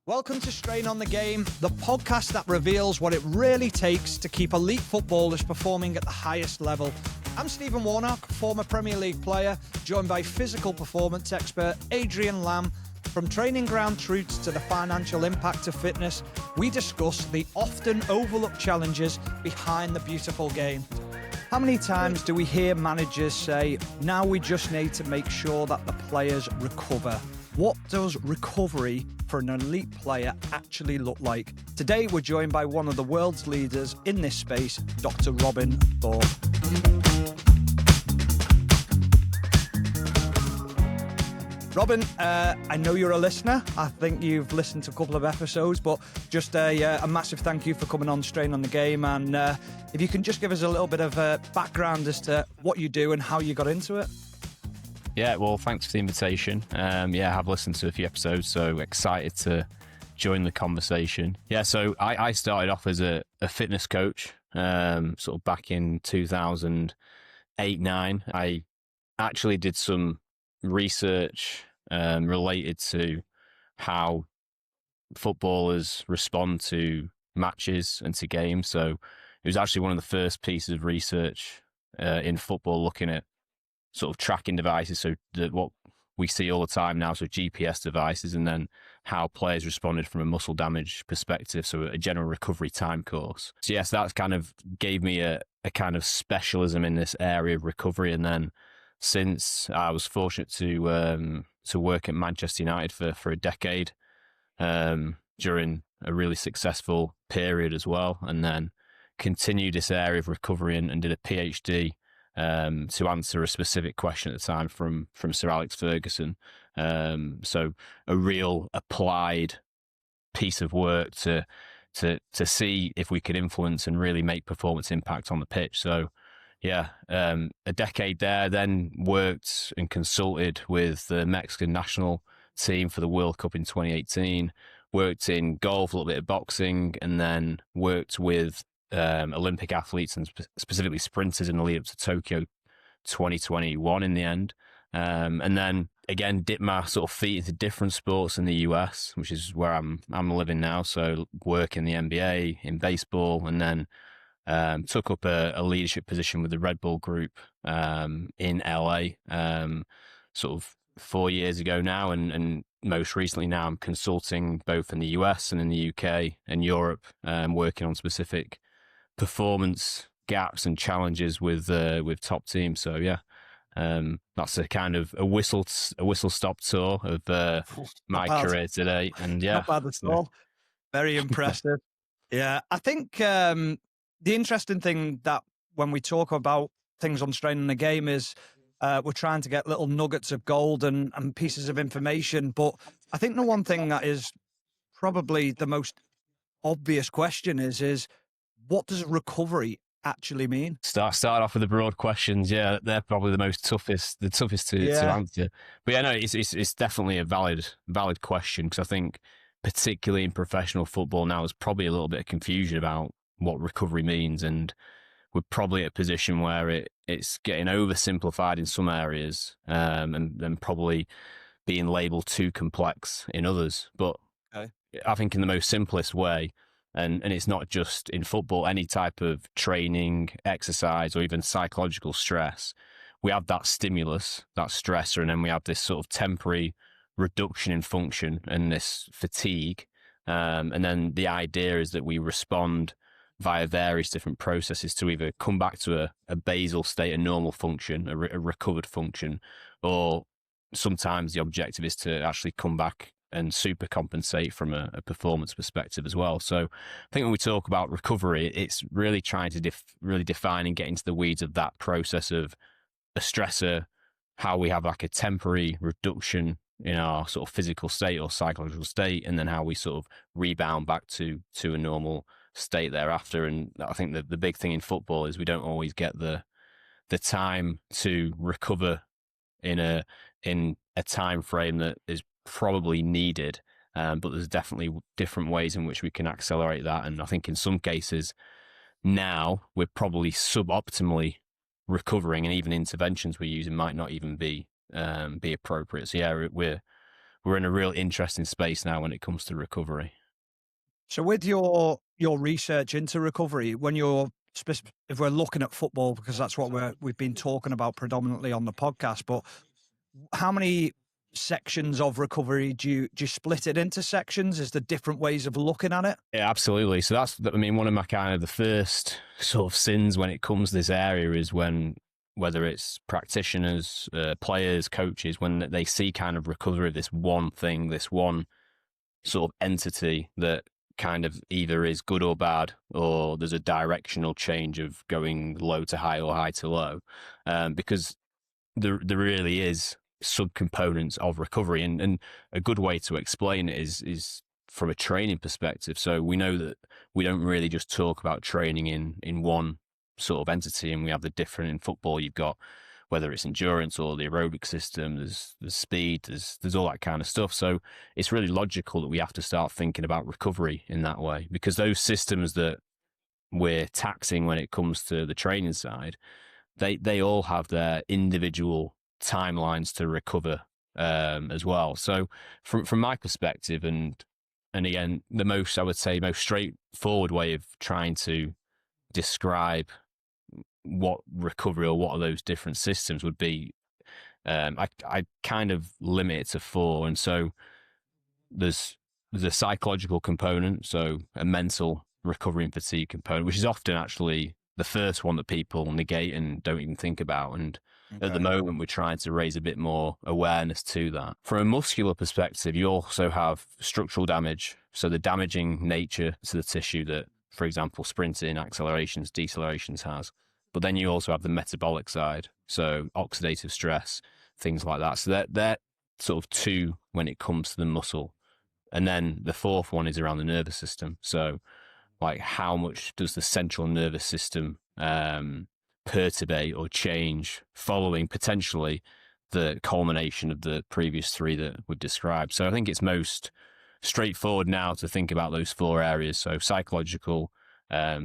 Welcome to Strain on the Game, the podcast that reveals what it really takes to keep elite footballers performing at the highest level. I'm Stephen Warnock, former Premier League player, joined by physical performance expert Adrian Lamb. From training ground truths to the financial impact of fitness, we discuss the often overlooked challenges behind the beautiful game. How many times do we hear managers say, now we just need to make sure that the players recover? What does recovery for an elite player actually look like? Today, we're joined by one of the world's leaders in this space, Dr. Robin Thorpe. Robin, I know you're a listener. I think you've listened to a couple of episodes, but just a massive thank you for coming on Strain on the Game. And if you can just give us a little bit of background as to what you do and how you got into it. Yeah, well, thanks for the invitation. I have listened to a few episodes, so excited to join the conversation. Yeah, so I started off as a fitness coach, sort of back in 2008-9. I actually did some research related to how footballers respond to matches and to games. So it was actually one of the first pieces of research in football looking at sort of tracking devices, so what we see all the time now, so GPS devices, and then how players responded from a muscle damage perspective, so a general recovery time course. So yes, that kind of gave me a kind of specialism in this area of recovery. And then since I was fortunate to work at Manchester United for a decade during a really successful period as well, and then continued this area of recovery and did a PhD to answer a specific question at the time from Sir Alex Ferguson. So a real applied piece of work to see if we could influence and really make performance impact on the pitch. So yeah, a decade there, then worked and consulted with the Mexican national team for the World Cup in 2018, worked in golf, a little bit of boxing, and then worked with Olympic athletes and specifically sprinters in the lead up to Tokyo 2021 in the end. And then again, dipped my sort of feet into different sports in the US, which is where I'm living now. So work in the NBA, in baseball, and then took up a leadership position with the Red Bull Group in LA sort of 4 years ago now. And most recently now I'm consulting both in the US and in the UK and Europe, working on specific performance gaps and challenges with top teams. So yeah, that's a kind of a whistle stop tour of my career today. And yeah, not bad at all. Very impressive. Yeah, I think the interesting thing that when we talk about things on Strain on the Game is we're trying to get little nuggets of gold and pieces of information. But I think the one thing that is probably the most obvious question is what does recovery actually mean? Start off with the broad questions. Yeah, they're probably the toughest to answer. But yeah, no, it's definitely a valid question, because I think particularly in professional football now, there's probably a little bit of confusion about what recovery means, and we're probably at a position where it's getting oversimplified in some areas, and then probably being labelled too complex in others. But okay, I think in the most simplest way, and it's not just in football, any type of training, exercise, or even psychological stress, we have that stimulus, that stressor, and then we have this sort of temporary reduction in function and this fatigue. And then the idea is that we respond via various different processes to either come back to a basal state, a normal function, a recovered function, or sometimes the objective is to actually come back and super compensate from a performance perspective as well. So I think when we talk about recovery, it's really trying to really define and get into the weeds of that process of a stressor, how we have like a temporary reduction in our sort of physical state or psychological state, and then how we sort of rebound back to a normal state thereafter. And I think that the big thing in football is we don't always get the time to recover in a time frame that is probably needed, but there's definitely different ways in which we can accelerate that. And I think in some cases now we're probably suboptimally recovering, and even interventions we're using might not even be appropriate. So yeah, we're we're in a real interesting space now when it comes to recovery. So with your research into recovery, when if we're looking at football, because that's what we've been talking about predominantly on the podcast, but how many sections of recovery do you split it into sections? Is there different ways of looking at it? Yeah, absolutely. So that's, I mean, one of my kind of the first sort of sins when it comes to this area is when, whether it's practitioners, players, coaches, when they see kind of recovery of this one thing, this one sort of entity that kind of either is good or bad, or there's a directional change of going low to high or high to low, because there really is subcomponents of recovery, and a good way to explain it is from a training perspective. So we know that we don't really just talk about training in one sort of entity, and we have the different in football. You've got, whether it's endurance or the aerobic system, there's speed, there's all that kind of stuff. So it's really logical that we have to start thinking about recovery in that way, because those systems that we're taxing when it comes to the training side, they all have their individual timelines to recover as well. So from my perspective, and again, the most, I would say, most straightforward way of trying to describe what recovery or what are those different systems would be, I kind of limit it to 4. And so there's a psychological component, so a mental recovery and fatigue component, which is often actually the first one that people negate and don't even think about. And at the moment, we're trying to raise a bit more awareness to that. From a muscular perspective, you also have structural damage, so the damaging nature to the tissue that, for example, sprinting, accelerations, decelerations has. But then you also have the metabolic side, so oxidative stress, things like that. So they're sort of 2 when it comes to the muscle. And then the 4th one is around the nervous system. So like, how much does the central nervous system perturbate or change following potentially the culmination of the previous 3 that we've described? So I think it's most straightforward now to think about those 4 areas. So psychological,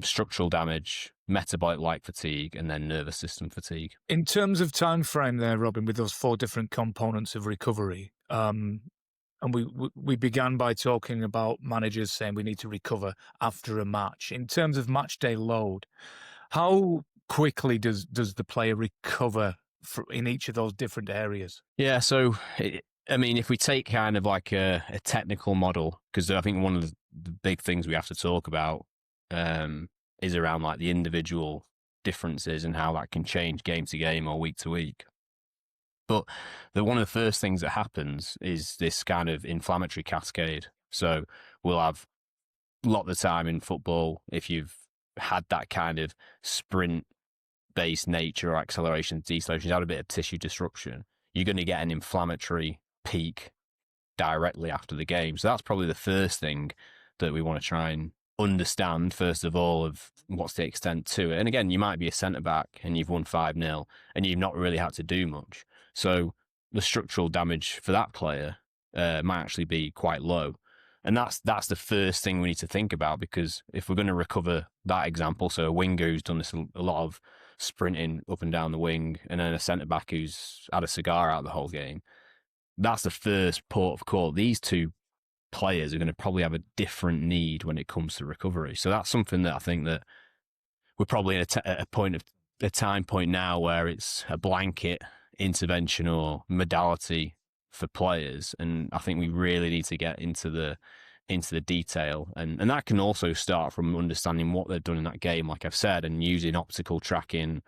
structural damage, metabolic-like fatigue, and then nervous system fatigue. In terms of time frame there, Robin, with those 4 different components of recovery, and we began by talking about managers saying we need to recover after a match. In terms of match day load, how quickly does the player recover in each of those different areas? Yeah, so I mean, if we take kind of like a technical model, because I think one of the big things we have to talk about is around like the individual differences and how that can change game to game or week to week. But one of the first things that happens is this kind of inflammatory cascade. So we'll have a lot of the time in football, if you've had that kind of sprint-based nature or acceleration, deceleration, you had a bit of tissue disruption, you're going to get an inflammatory peak directly after the game. So that's probably the first thing that we want to try and understand, first of all, of what's the extent to it. And again, you might be a centre-back and you've won 5-0 and you've not really had to do much. So the structural damage for that player might actually be quite low. And that's the first thing we need to think about, because if we're going to recover that example, so a winger who's done this a lot of sprinting up and down the wing, and then a centre-back who's had a cigar out the whole game, that's the first port of call. These 2 players are going to probably have a different need when it comes to recovery. So that's something that I think that we're probably at a time point now where it's a blanket intervention or modality for players, and I think we really need to get into the detail, and that can also start from understanding what they've done in that game, like I've said, and using optical tracking.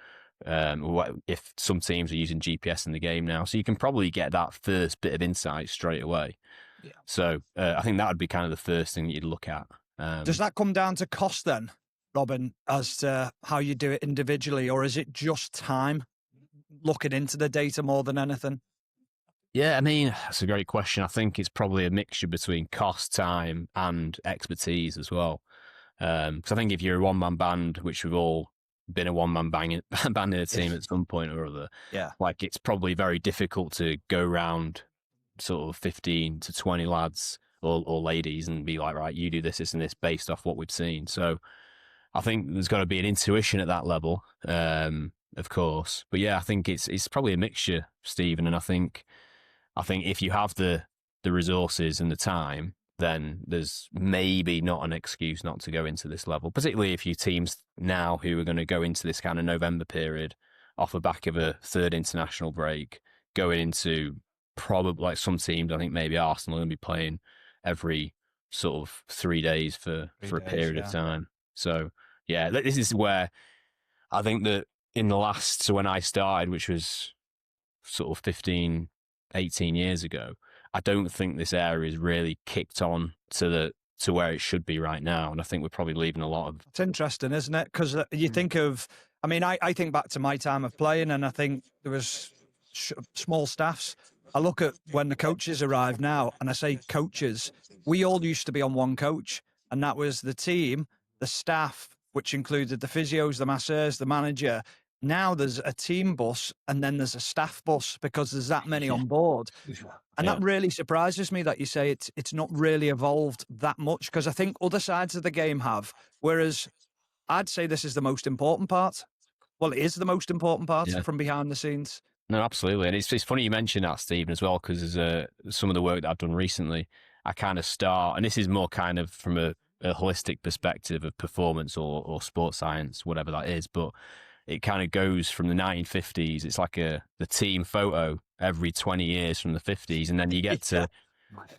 If some teams are using GPS in the game now, so you can probably get that first bit of insight straight away. Yeah. So I think that would be kind of the first thing that you'd look at. Does that come down to cost then, Robin, as to how you do it individually, or is it just time, looking into the data more than anything? Yeah, I mean, that's a great question. I think it's probably a mixture between cost, time, and expertise as well. Because I think if you're a one-man band, which we've all been a one-man band in a team at some point or other, yeah, like it's probably very difficult to go around sort of 15 to 20 lads or ladies and be like, right, you do this, and this based off what we've seen. So I think there's got to be an intuition at that level, of course. But yeah, I think it's probably a mixture, Stephen. And I think if you have the the resources and the time, then there's maybe not an excuse not to go into this level, particularly if you teams now who are going to go into this kind of November period off the back of a third international break, going into probably like some teams, I think maybe Arsenal are going to be playing every sort of 3 days for a period of time. So, yeah, this is where I think that in the last, so when I started, which was sort of 15, 18 years ago, I don't think this area is really kicked on to where it should be right now. And I think we're probably leaving a lot of... It's interesting, isn't it? Because you think of, I mean, I think back to my time of playing, and I think there was small staffs. I look at when the coaches arrive now, and I say coaches, we all used to be on one coach, and that was the team, the staff, which included the physios, the masseurs, the manager. Now there's a team bus and then there's a staff bus because there's that many on board. And that really surprises me that you say it's not really evolved that much, because I think other sides of the game have. Whereas I'd say this is the most important part. Well, it is the most important part from behind the scenes. No, absolutely. And it's funny you mentioned that, Stephen, as well, because there's some of the work that I've done recently, I kind of start, and this is more kind of from a holistic perspective of performance or sports science, whatever that is, but it kind of goes from the 1950s. It's like the team photo every 20 years from the 50s. And then you get to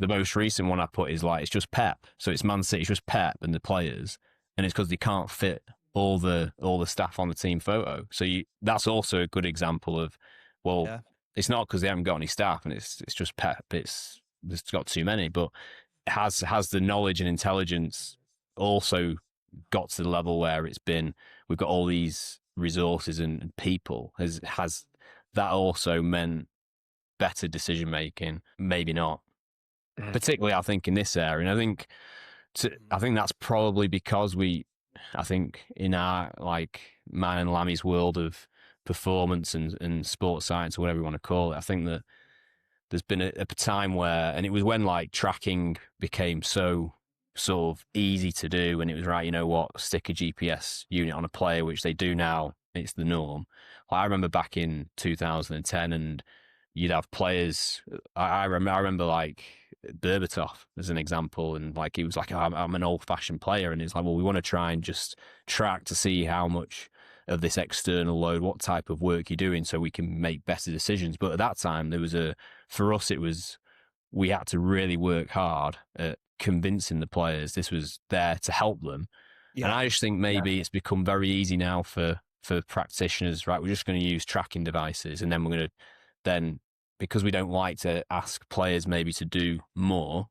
the most recent one I put is like, it's just Pep. So it's Man City, it's just Pep and the players. And it's because they can't fit all the staff on the team photo. So that's also a good example of, it's not because they haven't got any staff and it's just Pep. There's got too many, but has the knowledge and intelligence also got to the level where it's been, we've got all these resources and people, has that also meant better decision making? Maybe not, particularly I think in this area. And I think that's probably because I think in our like man and Lammy's world of performance and sports science, or whatever you want to call it, I think that there's been a time where, and it was when like tracking became so sort of easy to do, and it was right, you know what, stick a GPS unit on a player, which they do now, it's the norm. Like, I remember back in 2010, and you'd have players, I remember like Berbatov as an example, and like he was like, I'm an old-fashioned player, and it's like, well, we want to try and just track to see how much of this external load, what type of work you're doing, so we can make better decisions. But at that time, for us, we had to really work hard at convincing the players this was there to help them. And I just think maybe it's become very easy now for practitioners, right? We're just going to use tracking devices, and then we're going to because we don't like to ask players maybe to do more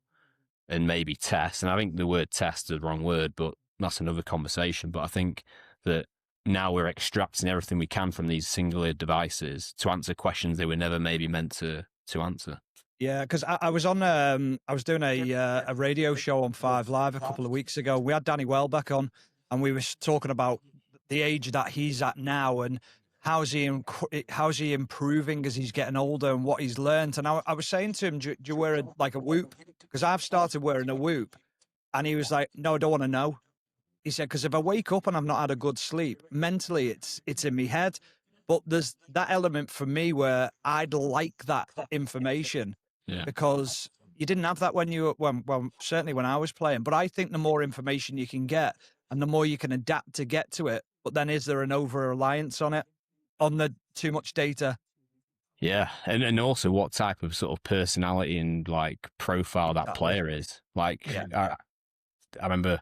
and maybe test. And I think the word test is the wrong word, but that's another conversation. But I think that now we're extracting everything we can from these singular devices to answer questions they were never maybe meant to answer. Yeah, because I was on, I was doing a radio show on 5 Live a couple of weeks ago. We had Danny Welbeck on, and we were talking about the age that he's at now and how's he improving as he's getting older and what he's learned. And I was saying to him, do you wear a whoop? Because I've started wearing a whoop. And he was like, no, I don't want to know. He said, because if I wake up and I've not had a good sleep, mentally it's in my head. But there's that element for me where I'd like that information. Yeah. Because you didn't have that certainly when I was playing. But I think the more information you can get and the more you can adapt to get to it. But then is there an over-reliance on the too much data? Yeah. And also what type of sort of personality and like profile that player is. Like, I remember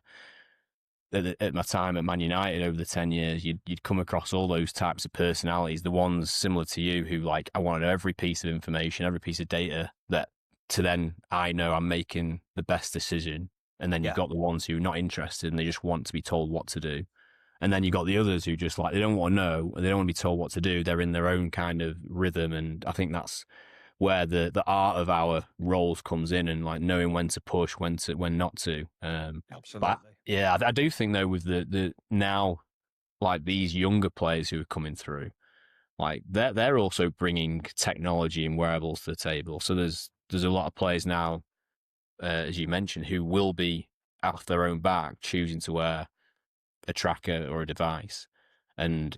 at my time at Man United over the 10 years, you'd come across all those types of personalities, the ones similar to you who like, I wanted every piece of information, every piece of data that to then I know I'm making the best decision. And then you've got the ones who are not interested and they just want to be told what to do. And then you've got the others who just like, they don't want to know, they don't want to be told what to do. They're in their own kind of rhythm. And I think that's where the art of our roles comes in, and like knowing when to push, when not to. Absolutely. But yeah, I do think though with the now, like these younger players who are coming through, like they're also bringing technology and wearables to the table. So there's a lot of players now, as you mentioned, who will be off their own back choosing to wear a tracker or a device. And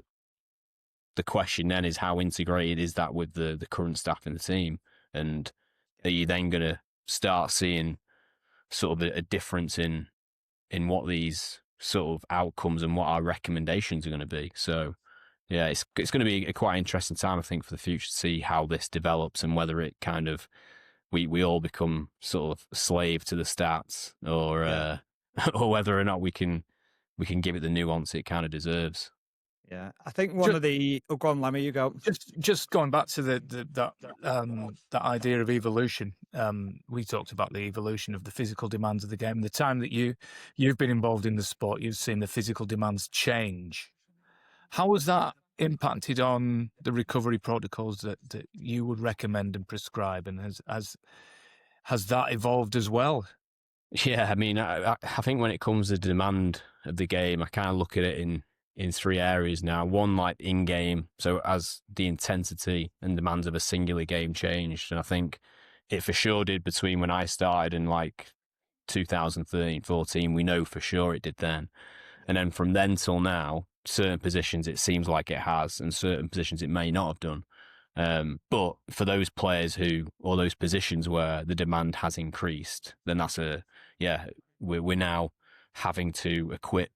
the question then is, how integrated is that with the current staff in the team? And are you then going to start seeing sort of a difference in what these sort of outcomes and what our recommendations are going to be. So yeah, it's going to be a quite interesting time, I think, for the future to see how this develops and whether it kind of we all become sort of slave to the stats, or or whether or not we can give it the nuance it kind of deserves. Yeah, I think one of the... Oh, go on, Lemmy, you go. Just going back to that idea of evolution. We talked about the evolution of the physical demands of the game. The time that you've been involved in the sport, you've seen the physical demands change. How has that impacted on the recovery protocols that you would recommend and prescribe, and has that evolved as well? Yeah, I mean, I think when it comes to demand of the game, I kind of look at it in three areas now. One, like in-game, so as the intensity and demands of a singular game changed, and I think it for sure did between when I started in like 2013, 14, we know for sure it did then. And then from then till now, certain positions it seems like it has, and certain positions it may not have done. But for those players or those positions where the demand has increased, then we're now having to equip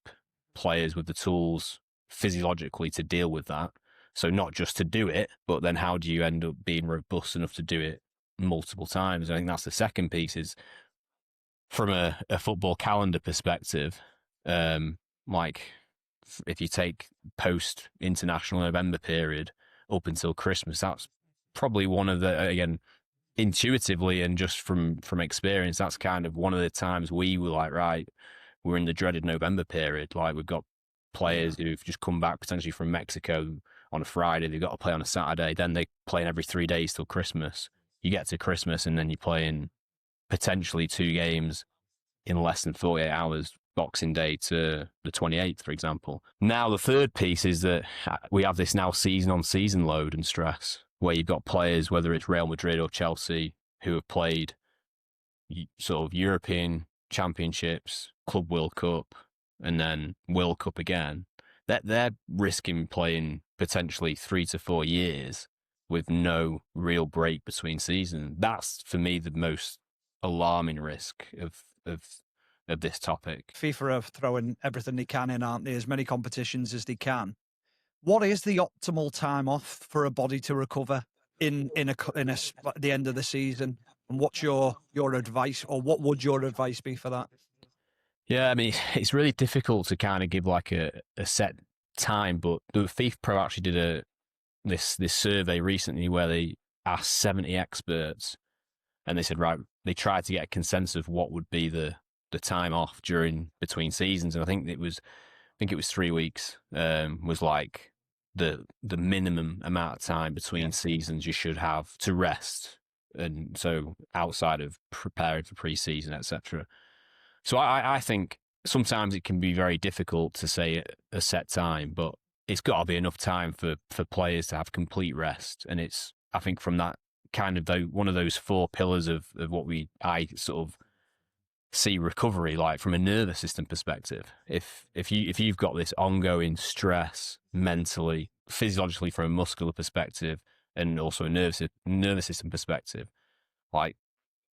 players with the tools physiologically to deal with that. So not just to do it, but then how do you end up being robust enough to do it multiple times? I think that's the second piece, is from a football calendar perspective, like if you take post-international November period up until Christmas, that's probably one of the, again, intuitively and just from experience, that's kind of one of the times we were like, right, we're in the dreaded November period. Like, we've got players who've just come back potentially from Mexico on a Friday. They've got to play on a Saturday. Then they're playing every 3 days till Christmas. You get to Christmas and then you're playing potentially 2 games in less than 48 hours, Boxing Day to the 28th, for example. Now, the third piece is that we have this now season-on-season load and stress, where you've got players, whether it's Real Madrid or Chelsea, who have played sort of European Championships, Club World Cup, and then World Cup again. They're risking playing potentially 3 to 4 years with no real break between seasons. That's, for me, the most alarming risk of this topic. FIFA are throwing everything they can in, aren't they? As many competitions as they can. What is the optimal time off for a body to recover at the end of the season? And what's your advice, or what would your advice be for that? Yeah, I mean, it's really difficult to kind of give like a set time, but the FIFA Pro actually did this survey recently where they asked 70 experts, and they said, right, they tried to get a consensus of what would be the time off between seasons, and I think it was 3 weeks was like the minimum amount of time between seasons you should have to rest, and so outside of preparing for pre-season, etc. So I think sometimes it can be very difficult to say a set time, but it's got to be enough time for players to have complete rest, and it's, I think, from that kind of one of those 4 pillars of what I sort of see recovery, like from a nervous system perspective. If you've got this ongoing stress mentally, physiologically, from a muscular perspective, and also a nervous system perspective, like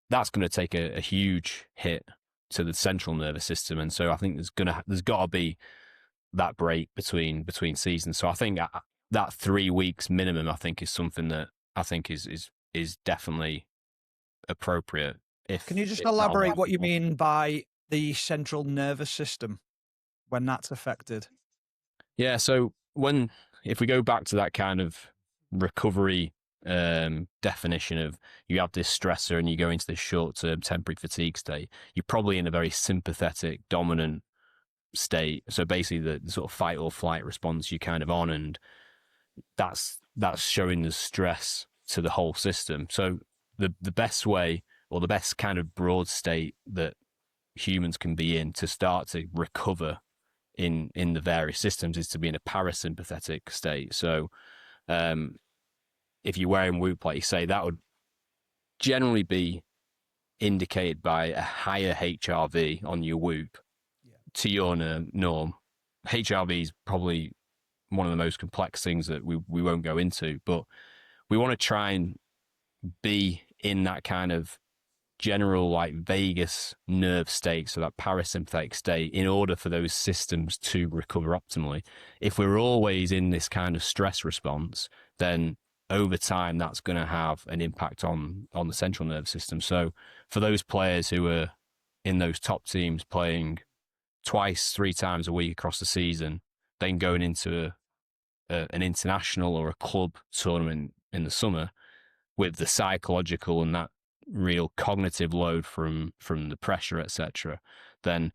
that's going to take a huge hit to the central nervous system, and so I think there's got to be that break between seasons. So I think that 3 weeks minimum, I think, is something that I think is definitely appropriate. Can you just elaborate what you mean by the central nervous system when that's affected? Yeah, so if we go back to that kind of recovery definition of, you have this stressor and you go into this short-term temporary fatigue state, you're probably in a very sympathetic, dominant state. So basically the sort of fight or flight response you're kind of on, and that's showing the stress to the whole system. So the best way, or the best kind of broad state that humans can be in to start to recover in the various systems, is to be in a parasympathetic state. So if you're wearing Whoop, like you say, that would generally be indicated by a higher HRV on your Whoop to your norm. HRV is probably one of the most complex things that we won't go into, but we want to try and be in that kind of general like vagus nerve state, so that parasympathetic state, in order for those systems to recover optimally. If we're always in this kind of stress response, then over time that's going to have an impact on the central nervous system. So for those players who are in those top teams playing twice, 3 times a week across the season, then going into an international or a club tournament in the summer with the psychological and that real cognitive load from the pressure, etc., then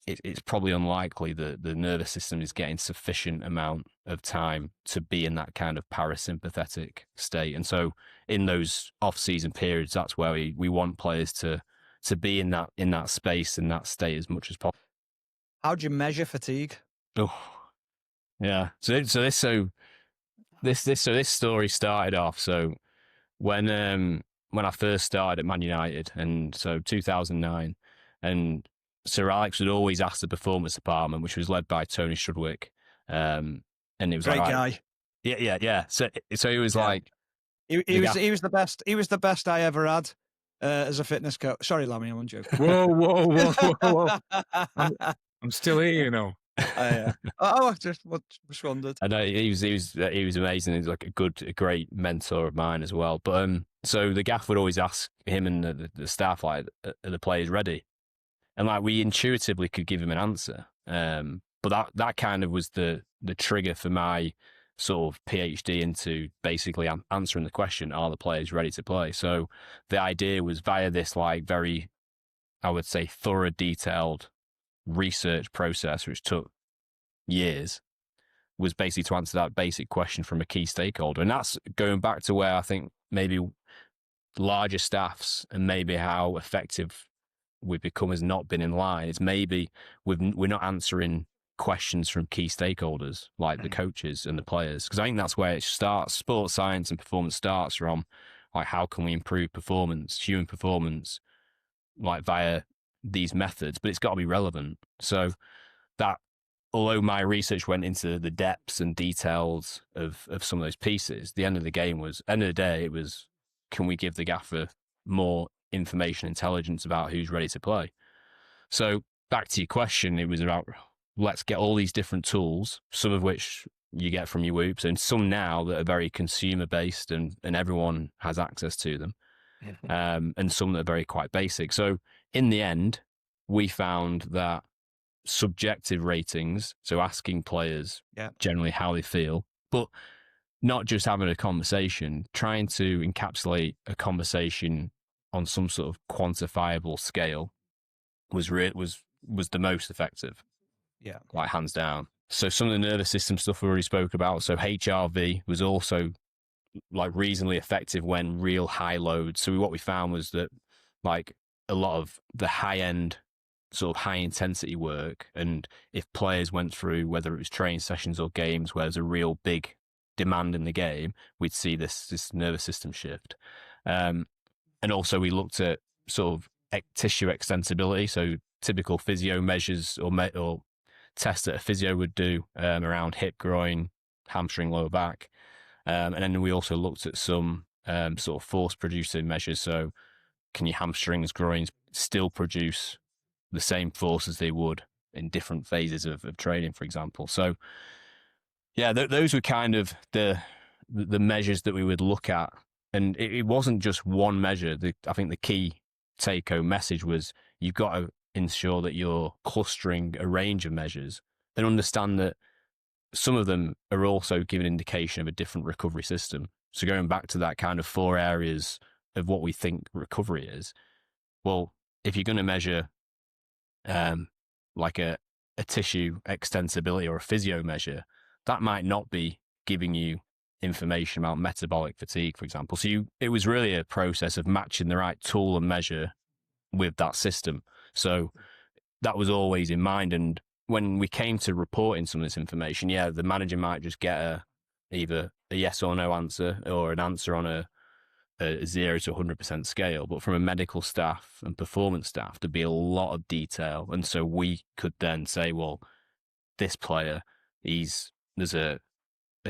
it's probably unlikely that the nervous system is getting sufficient amount of time to be in that kind of parasympathetic state. And so in those off-season periods, that's where we want players to be in that space and that state as much as possible. How do you measure fatigue? Oh, yeah. So this story started off. So when I first started at Man United, and so 2009, and Sir Alex would always ask the performance department, which was led by Tony Strudwick, and it was great like, guy. Yeah. So he was like, he was the best. He was the best I ever had as a fitness coach. Sorry, Lammy, I'm joking. Whoa! I'm still here, you know. I just wondered. I know he was amazing. He's like a great mentor of mine as well. But so the gaff would always ask him and the staff, like, are the players ready? And like we intuitively could give him an answer. But that kind of was the trigger for my sort of PhD into basically answering the question, are the players ready to play? So the idea was via this like very, I would say, thorough, detailed research process, which took years, was basically to answer that basic question from a key stakeholder. And that's going back to where I think maybe larger staffs and maybe how effective we've become has not been in line. It's maybe we're not answering questions from key stakeholders like the coaches and the players, because I think that's where it starts. Sports science and performance starts from like, how can we improve performance, human performance, like via these methods, but it's got to be relevant. So that, although my research went into the depths and details of some of those pieces, the end of the day, it was, can we give the gaffer more information, intelligence about who's ready to play? So back to your question, it was about, let's get all these different tools, some of which you get from your Whoops, and some now that are very consumer based and everyone has access to them, and some that are very quite basic. So in the end, we found that subjective ratings, so asking players generally how they feel, but not just having a conversation, trying to encapsulate a conversation on some sort of quantifiable scale was the most effective. Yeah, like hands down. So some of the nervous system stuff we already spoke about. So HRV was also like reasonably effective when real high loads. So what we found was that like a lot of the high end sort of high intensity work, and if players went through, whether it was training sessions or games where there's a real big demand in the game, we'd see this nervous system shift. And also we looked at sort of tissue extensibility. So typical physio measures or tests that a physio would do around hip, groin, hamstring, lower back. And then we also looked at some sort of force producing measures. So can your hamstrings, groins still produce the same force as they would in different phases of training, for example? So yeah, those were kind of the measures that we would look at. And it wasn't just one measure. I think the key take-home message was you've got to ensure that you're clustering a range of measures and understand that some of them are also giving indication of a different recovery system. So going back to that kind of 4 areas of what we think recovery is, well, if you're going to measure like a tissue extensibility or a physio measure, that might not be giving you information about metabolic fatigue, for example. So it was really a process of matching the right tool and measure with that system. So that was always in mind. And when we came to reporting some of this information, the manager might just get either a yes or no answer, or an answer on a 0 to 100% scale. But from a medical staff and performance staff, there'd be a lot of detail. And so we could then say, well, this player, there's a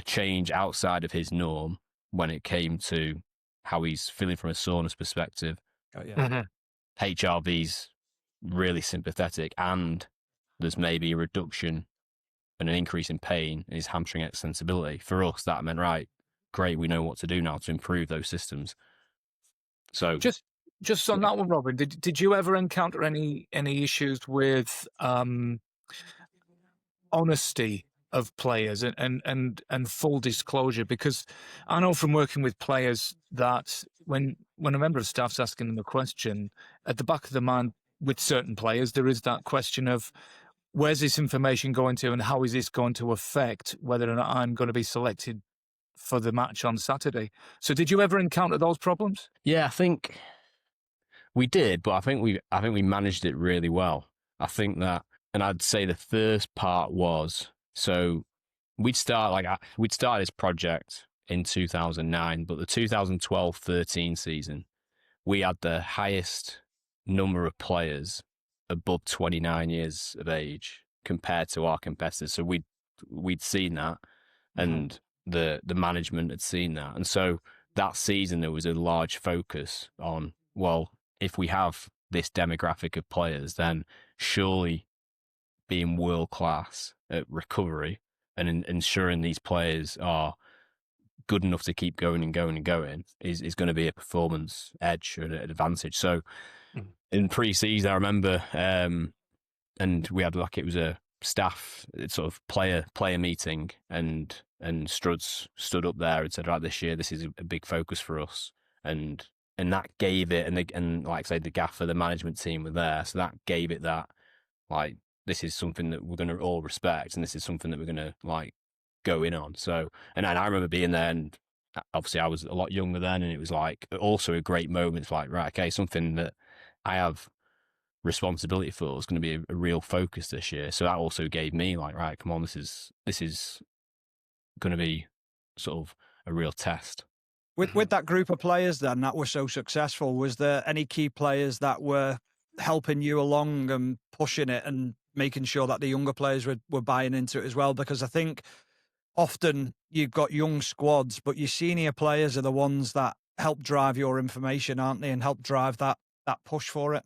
change outside of his norm when it came to how he's feeling from a soreness perspective. Yeah. HRV's really sympathetic, and there's maybe a reduction and an increase in pain in his hamstring extensibility. For us, that meant, right, great, we know what to do now to improve those systems. So just on that one, Robin, did you ever encounter any issues with honesty of players and full disclosure? Because I know from working with players that when a member of staff's asking them a question, at the back of the mind with certain players, there is that question of, where's this information going to, and how is this going to affect whether or not I'm going to be selected for the match on Saturday? So did you ever encounter those problems? Yeah, I think we did, but I think we managed it really well. I think that, and I'd say the first part was, so we'd started this project in 2009, but the 2012-13 season, we had the highest number of players above 29 years of age compared to our competitors. So we'd seen that, and the management had seen that. And so that season, there was a large focus on, well, if we have this demographic of players, then surely being world class at recovery and ensuring these players are good enough to keep going and going and going is going to be a performance edge or an advantage. So in pre-season, I remember, and we had it was a staff sort of player meeting, and Struds stood up there and said, right, this year this is a big focus for us, and that gave it, and like I say, the gaffer, the management team were there, so that gave it that, like, this is something that we're going to all respect, and this is something that we're going to go in on. So, and I remember being there, and obviously I was a lot younger then, and it was also a great moment. It's right, okay, something that I have responsibility for is going to be a real focus this year. So that also gave me right, come on, this is going to be sort of a real test. With that group of players then that were so successful, was there any key players that were helping you along and pushing it and making sure that the younger players were buying into it as well? Because I think often you've got young squads, but your senior players are the ones that help drive your information, aren't they? And help drive that push for it.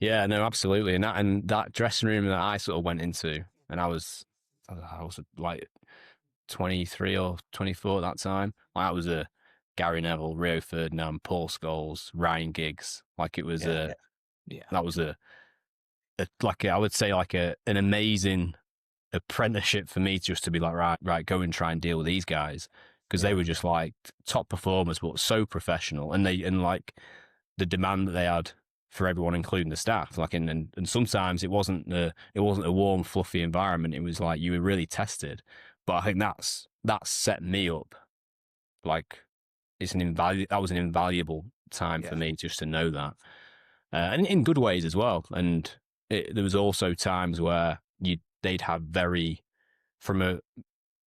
Yeah, no, absolutely. And that dressing room that I sort of went into, and I was like 23 or 24 at that time. That was a Gary Neville, Rio Ferdinand, Paul Scholes, Ryan Giggs. It was that was I would say an amazing apprenticeship for me, just to be right, go and try and deal with these guys, because they were just top performers, but so professional, and the demand that they had for everyone, including the staff. And sometimes it wasn't a warm, fluffy environment. It was you were really tested. But I think that's set me up. That was an invaluable time for me, just to know that, and in good ways as well. And there was also times where they'd have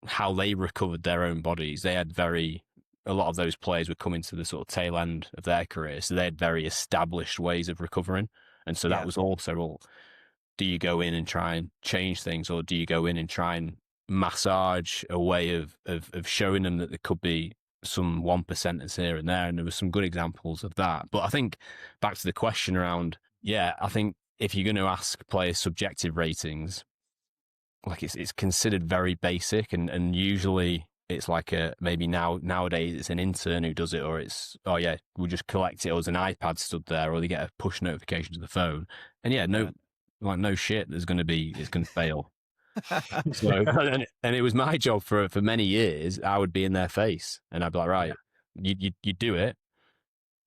how they recovered their own bodies. They had a lot of those players were coming to the sort of tail end of their career, so they had very established ways of recovering. And so that was also, well, do you go in and try and change things, or do you go in and try and massage a way of showing them that there could be some 1%ers here and there? And there were some good examples of that. But I think back to the question around, I think if you're going to ask players subjective ratings, it's considered very basic, and usually it's maybe nowadays it's an intern who does it, or it's, we'll just collect it, or there's an iPad stood there, or they get a push notification to the phone. And no shit, it's going to fail. So, and it was my job for many years. I would be in their face, and I'd be like, right, you do it,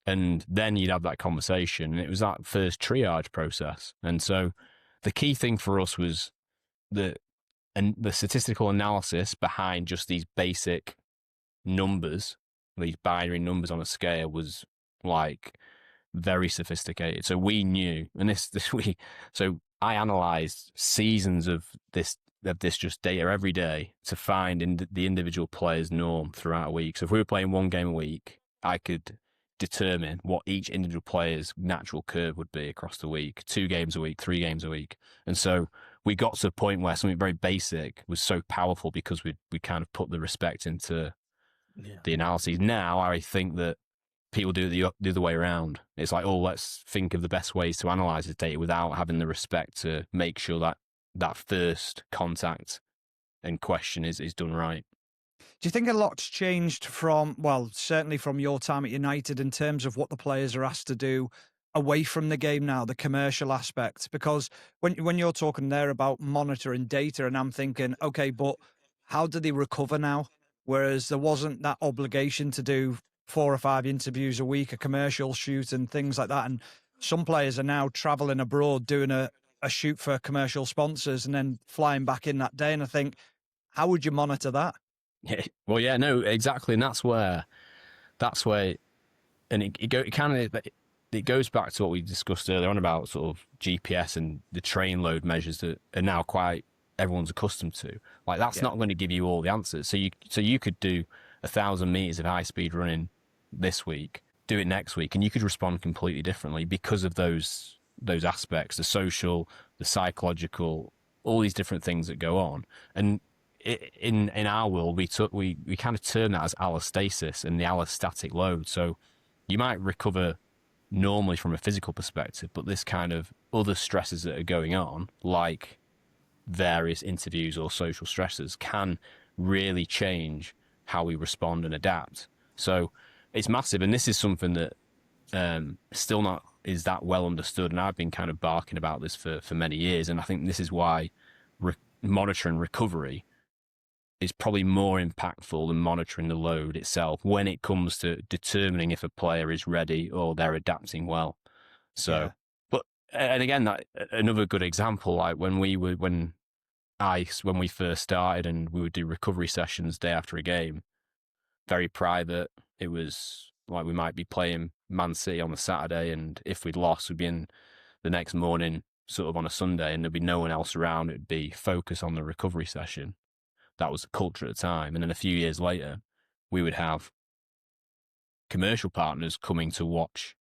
and then you'd have that conversation, and it was that first triage process. And so the key thing for us was the statistical analysis behind just these basic numbers, these binary numbers on a scale, was very sophisticated. So we knew, and so I analysed seasons of this just data every day to find the individual player's norm throughout a week. So if we were playing one game a week, I could determine what each individual player's natural curve would be across the week, 2 games a week, 3 games a week. And so we got to a point where something very basic was so powerful, because we kind of put the respect into the analyses. Now I think that people do it the other way around. It's like, oh, let's think of the best ways to analyse this data without having the respect to make sure that first contact and question is done right. Do you think a lot's changed from, well, certainly from your time at United in terms of what the players are asked to do away from the game now, the commercial aspect? Because when you're talking there about monitoring data, and I'm thinking, okay, but how do they recover now? Whereas there wasn't that obligation to do 4 or 5 interviews a week, a commercial shoot and things like that. And some players are now traveling abroad doing a shoot for commercial sponsors and then flying back in that day. And I think, how would you monitor that? Yeah, well, yeah, no, exactly. And that's where, and it goes back to what we discussed earlier on about sort of GPS and the train load measures that are now quite everyone's accustomed to. Like, that's not going to give you all the answers. So you could do 1,000 meters of high speed running this week, do it next week, and you could respond completely differently because of those aspects, the social, the psychological, all these different things that go on. And in our world, we kind of term that as allostasis and the allostatic load. So you might recover normally from a physical perspective, but this kind of other stresses that are going on, like various interviews or social stresses, can really change how we respond and adapt. So it's massive, and this is something that still not is that well understood, and I've been kind of barking about this for many years, and I think this is why monitoring recovery is probably more impactful than monitoring the load itself when it comes to determining if a player is ready or they're adapting well. So, and again, that another good example, like when we first started and we would do recovery sessions day after a game, very private. It was like we might be playing Man City on the Saturday, and if we'd lost, we'd be in the next morning, sort of on a Sunday, and there'd be no one else around. It'd be focus on the recovery session. That was the culture at the time. And then a few years later, we would have commercial partners coming to watch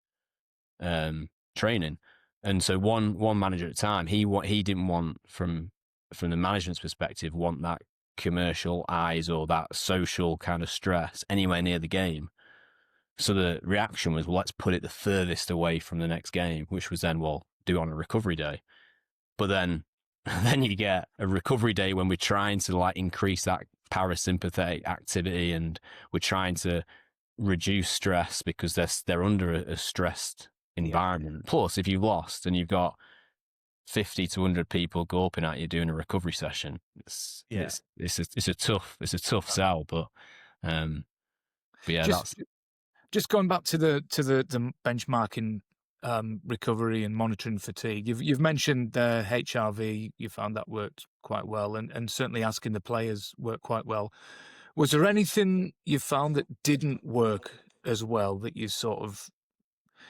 training. And so one manager at a time, he didn't want, from the management's perspective, want that commercial eyes or that social kind of stress anywhere near the game. So the reaction was, well, let's put it the furthest away from the next game, which was then, well, do on a recovery day. But then you get a recovery day when we're trying to like increase that parasympathetic activity, and we're trying to reduce stress because they're under a stressed environment. Plus, if you've lost and you've got 50 to 100 people gawping at you doing a recovery session, it's a tough sell. But yeah, just going back to the benchmarking. Recovery and monitoring fatigue. You've mentioned the HRV. You found that worked quite well, and certainly asking the players worked quite well. Was there anything you found that didn't work as well that you sort of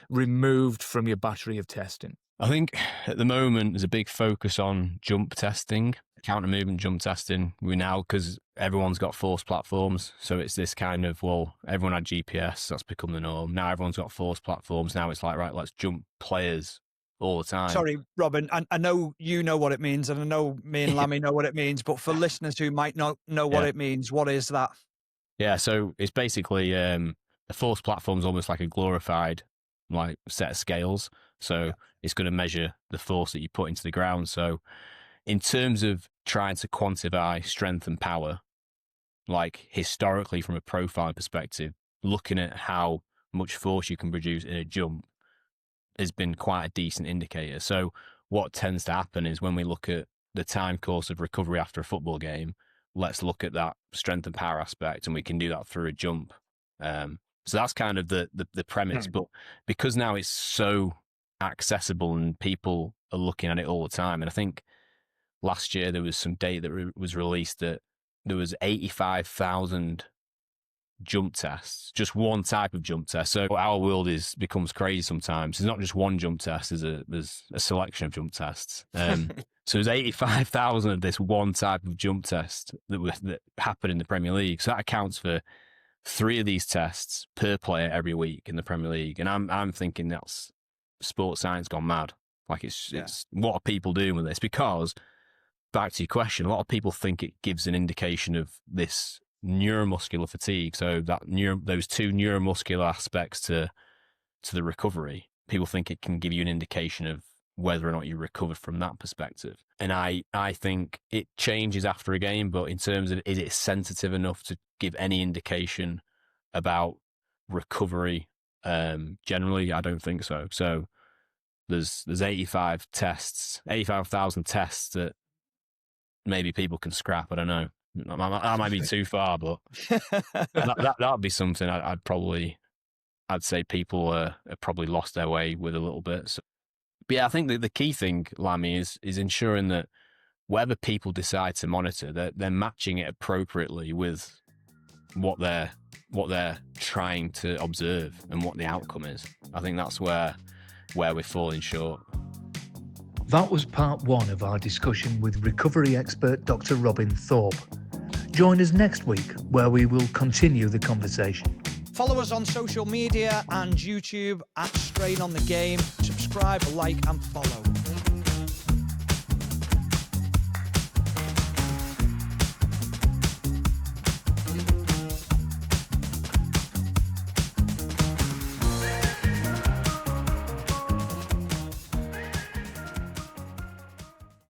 removed from your battery of testing? I think at the moment there's a big focus on jump testing, counter movement jump testing. Because everyone's got force platforms, so it's this kind of, well, everyone had GPS, that's become the norm. Now everyone's got force platforms. Now it's like, right, let's jump players all the time. Sorry, Robin, I know you know what it means, and I know me and Lammy know what it means, but for listeners who might not know what it means, what is that? Yeah, so it's basically a force platform is almost like a glorified like set of scales. So it's going to measure the force that you put into the ground. So in terms of trying to quantify strength and power, like historically from a profile perspective, looking at how much force you can produce in a jump has been quite a decent indicator. So what tends to happen is when we look at the time course of recovery after a football game, let's look at that strength and power aspect, and we can do that through a jump. So that's kind of the premise. But because now it's so accessible and people are looking at it all the time, and I think last year there was some data that was released that there was 85,000 jump tests, just one type of jump test. So our world becomes crazy sometimes. There's not just one jump test, there's a selection of jump tests. So there's 85,000 of this one type of jump test that happened in the Premier League. So that accounts for 3 of these tests per player every week in the Premier League. And I'm thinking that's sports science gone mad. Like it's what are people doing with this? Because back to your question, a lot of people think it gives an indication of this neuromuscular fatigue. So those two neuromuscular aspects to the recovery, people think it can give you an indication of whether or not you recovered from that perspective. And I think it changes after a game, but in terms of, is it sensitive enough to give any indication about recovery? Generally, I don't think so. So there's 85,000 tests that maybe people can scrap. I don't know. That might be too far, but that would be something I'd say people have probably lost their way with a little bit. So, but yeah, I think that the key thing, Lammy, is ensuring that whatever people decide to monitor, they're matching it appropriately with what they're trying to observe and what the outcome is. I think that's where we're falling short. That was part one of our discussion with recovery expert Dr. Robin Thorpe. Join us next week where we will continue the conversation. Follow us on social media and YouTube @Strain on the Game. Subscribe, like and follow.